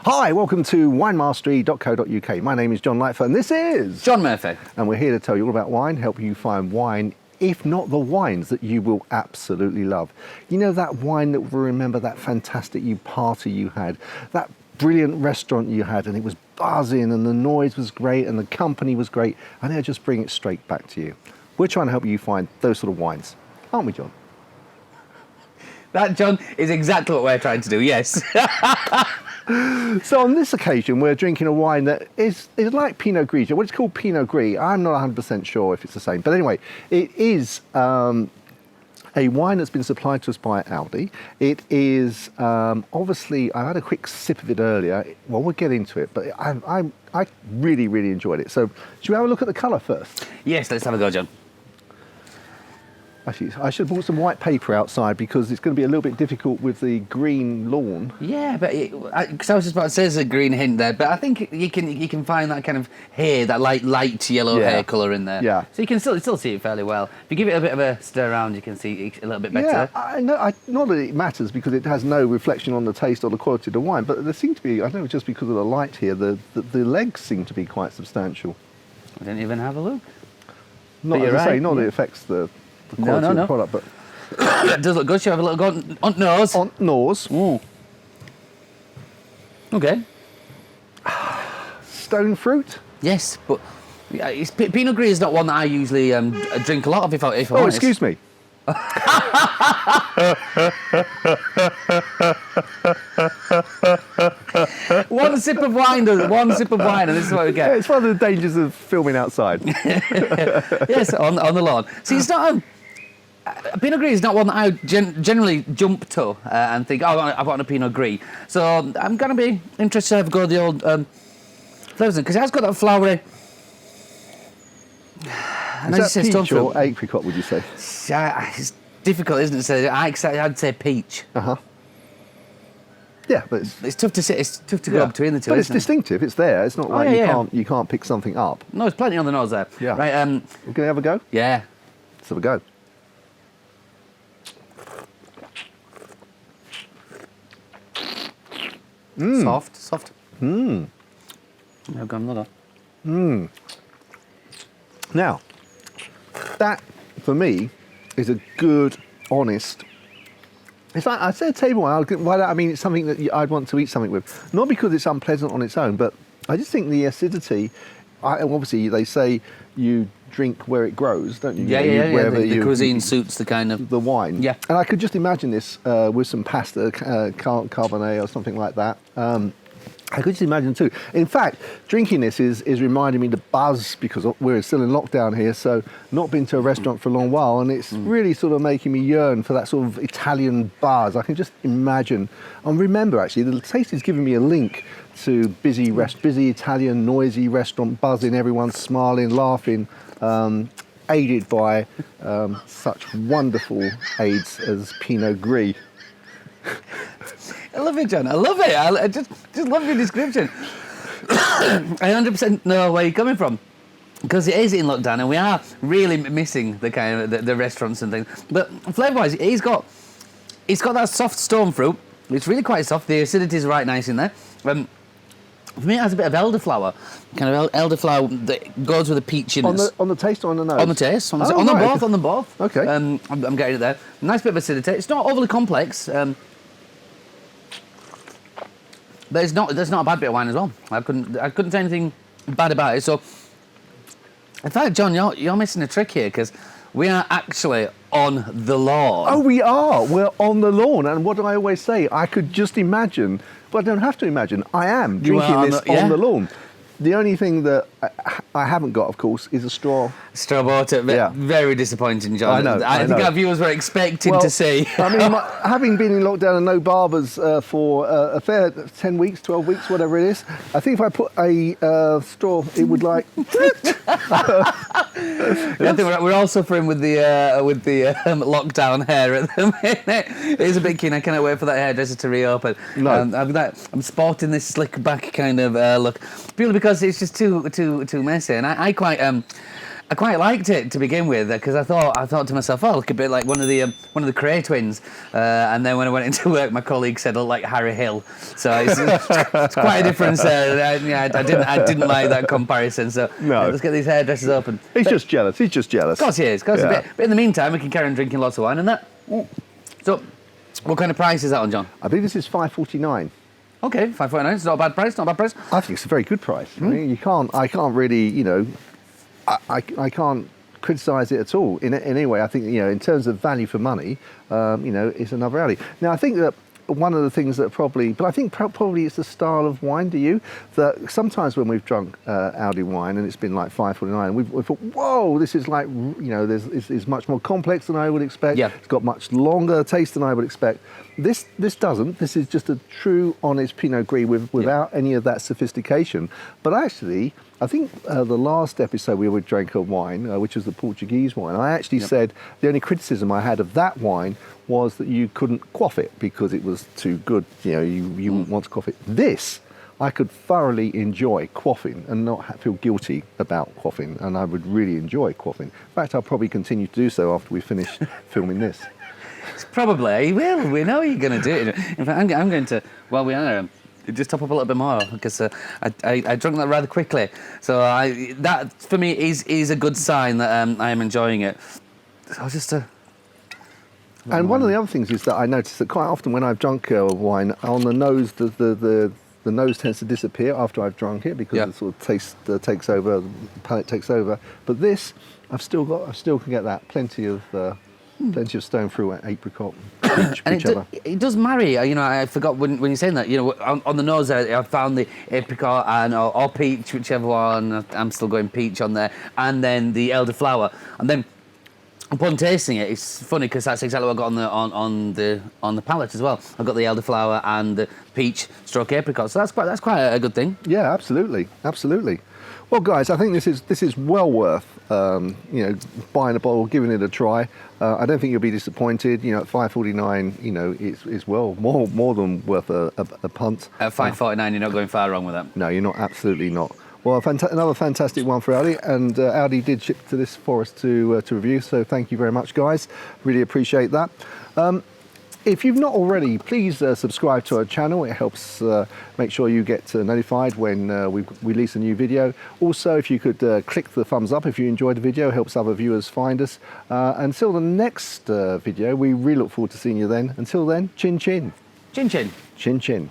Hi, welcome to winemastery.co.uk. My name is John Lightfoot and this is John Murphy. And we're here to tell you all about wine, help you find wine, if not the wines that you will absolutely love. You know, that wine that will remember that fantastic party you had, that brilliant restaurant you had, and it was buzzing and the noise was great and the company was great, and they'll just bring it straight back to you. We're trying to help you find those sort of wines, aren't we, John? That, John, is exactly what we're trying to do, yes. So on this occasion, we're drinking a wine that is like Pinot Grigio. Well, it's called Pinot Gris. I'm not 100% sure if it's the same. But anyway, it is a wine that's been supplied to us by Aldi. It is, obviously, I had a quick sip of it earlier. Well, we'll get into it, but I really, really enjoyed it. So should we have a look at the colour first? Yes, let's have a go, John. Actually, I should have brought some white paper outside because it's going to be a little bit difficult with the green lawn. Yeah, but because I was just about to say there's a green hint there, but I think you can find that kind of hair, that light yellow hair colour in there. Yeah. So you can still see it fairly well. If you give it a bit of a stir around, you can see it a little bit better. Yeah, I know. Not that it matters because it has no reflection on the taste or the quality of the wine, but there seem to be, I don't know, just because of the light here, the legs seem to be quite substantial. I didn't even have a look. Not, as I say, not that it affects the quality of the product, but it does look good. Should I have a little go on nose? On nose. Ooh. Okay. Stone fruit. Yes, but Pinot Gris is not one that I usually drink a lot of. If I'm honest. Excuse me. One sip of wine, and this is what we get. Yeah, it's one of the dangers of filming outside. Yes, on the lawn. See, it's not. Pinot Gris is not one that I generally jump to and think, oh, I want a Pinot Gris. So I'm going to be interested to have a go at the old flavours, because it has got that flowery. Is that peach or apricot, would you say? It's difficult, isn't it? So I'd say peach. Yeah, but it's tough to say. It's tough to go between the two. But it's distinctive. It's there. It's not like you can't pick something up. No, there's plenty on the nose there. Yeah. Right. We're gonna have a go. Yeah. Let's have a go. Soft. I've got another. Now, that for me is a good, honest. It's like I said, table wine. I mean, it's something that I'd want to eat something with. Not because it's unpleasant on its own, but I just think the acidity. Obviously, they say you drink where it grows, don't you? Yeah. The cuisine suits the kind of the wine. Yeah. And I could just imagine this with some pasta, carbonate or something like that. I could just imagine too. In fact, drinking this is reminding me the buzz, because we're still in lockdown here, so not been to a restaurant for a long while, and it's really sort of making me yearn for that sort of Italian buzz. I can just imagine. And remember, actually, the taste is giving me a link to busy Italian, noisy restaurant, buzzing, everyone smiling, laughing, aided by such wonderful aids as Pinot Gris. I love it, John. I love it. I just love your description. I 100% know where you're coming from, because it is in lockdown and we are really missing the kind of the restaurants and things. But flavour-wise, it's got that soft stone fruit. It's really quite soft. The acidity is right nice in there. For me, it has a bit of elderflower, kind of elderflower that goes with the peachiness. On the taste or on the nose? On the taste. On the both. Okay. I'm getting it there. Nice bit of acidity. It's not overly complex. But there's not a bad bit of wine as well. I couldn't say anything bad about it. So, in fact, John, you're missing a trick here, because we are actually on the lawn. Oh, we are. We're on the lawn, and what do I always say? I could just imagine, but I don't have to imagine. I am drinking this on the lawn. The only thing that I haven't got, of course, is a straw. Straw water. Very disappointing, John. I know. I think our viewers were expecting to see. I mean, having been in lockdown and no barbers for a fair 10 weeks, 12 weeks, whatever it is, I think if I put a straw, it would like... I think we're all suffering with the lockdown hair at the minute. It is a bit keen. I cannot wait for that hairdresser to reopen. No. I'm sporting this slick back kind of look, purely because it's just too messy, and I quite I quite liked it to begin with because I thought to myself, oh, look a bit like one of the Cray twins. And then when I went into work, my colleague said, I look like Harry Hill. So it's quite a difference. I didn't like that comparison. So No. let's get these hairdressers open. He's just jealous. He's just jealous. Of course he is. Of course. Yeah. But in the meantime, we can carry on drinking lots of wine and that. So, what kind of price is that on, John? I believe this is $5.49. Okay, $5.49. It's not a bad price. Not a bad price. I think it's a very good price. I mean, I can't really, I can't criticise it at all in any way. I think, in terms of value for money, it's another Aldi. Now, I think that one of the things that but I think probably it's the style of wine, do you? That sometimes when we've drunk Aldi wine and it's been like $5.49, we've thought, whoa, this is like, it's much more complex than I would expect. Yeah. It's got much longer taste than I would expect. This doesn't. This is just a true, honest Pinot Gris without any of that sophistication. But actually, I think the last episode we drank a wine, which was the Portuguese wine, I actually said the only criticism I had of that wine was that you couldn't quaff it because it was too good. You wouldn't want to quaff it. This, I could thoroughly enjoy quaffing and not feel guilty about quaffing, and I would really enjoy quaffing. In fact, I'll probably continue to do so after we finish filming this. Probably. Well, we know you're going to do it. In fact, I'm going to, while we are, just top up a little bit more because I drank that rather quickly. So that, for me, is a good sign that I am enjoying it. So just And one of the other things is that I noticed that quite often when I've drunk wine, on the nose, the nose tends to disappear after I've drunk it because the sort of taste takes over, the palate takes over. But this, I still can get that plenty of stone fruit, apricot, peach, and it does marry. I forgot when you're saying that. On the nose there, I found the apricot and or peach, whichever one. I'm still going peach on there, and then the elderflower, and then upon tasting it, it's funny because that's exactly what I got on the palate as well. I got the elderflower and the peach stroke apricot, so that's quite a good thing. Yeah, absolutely. Well, guys, I think this is well worth buying a bottle, giving it a try. I don't think you'll be disappointed. At $5.49, it's well more than worth a punt. At $5.49, you're not going far wrong with that. No, you're not. Absolutely not. Well, another fantastic one for Aldi, and Aldi did ship to this for us to review. So thank you very much, guys. Really appreciate that. If you've not already, please subscribe to our channel. It helps make sure you get notified when we release a new video. Also, if you could click the thumbs up if you enjoyed the video, it helps other viewers find us. Until the next video, we really look forward to seeing you then. Until then, chin chin. Chin chin. Chin chin.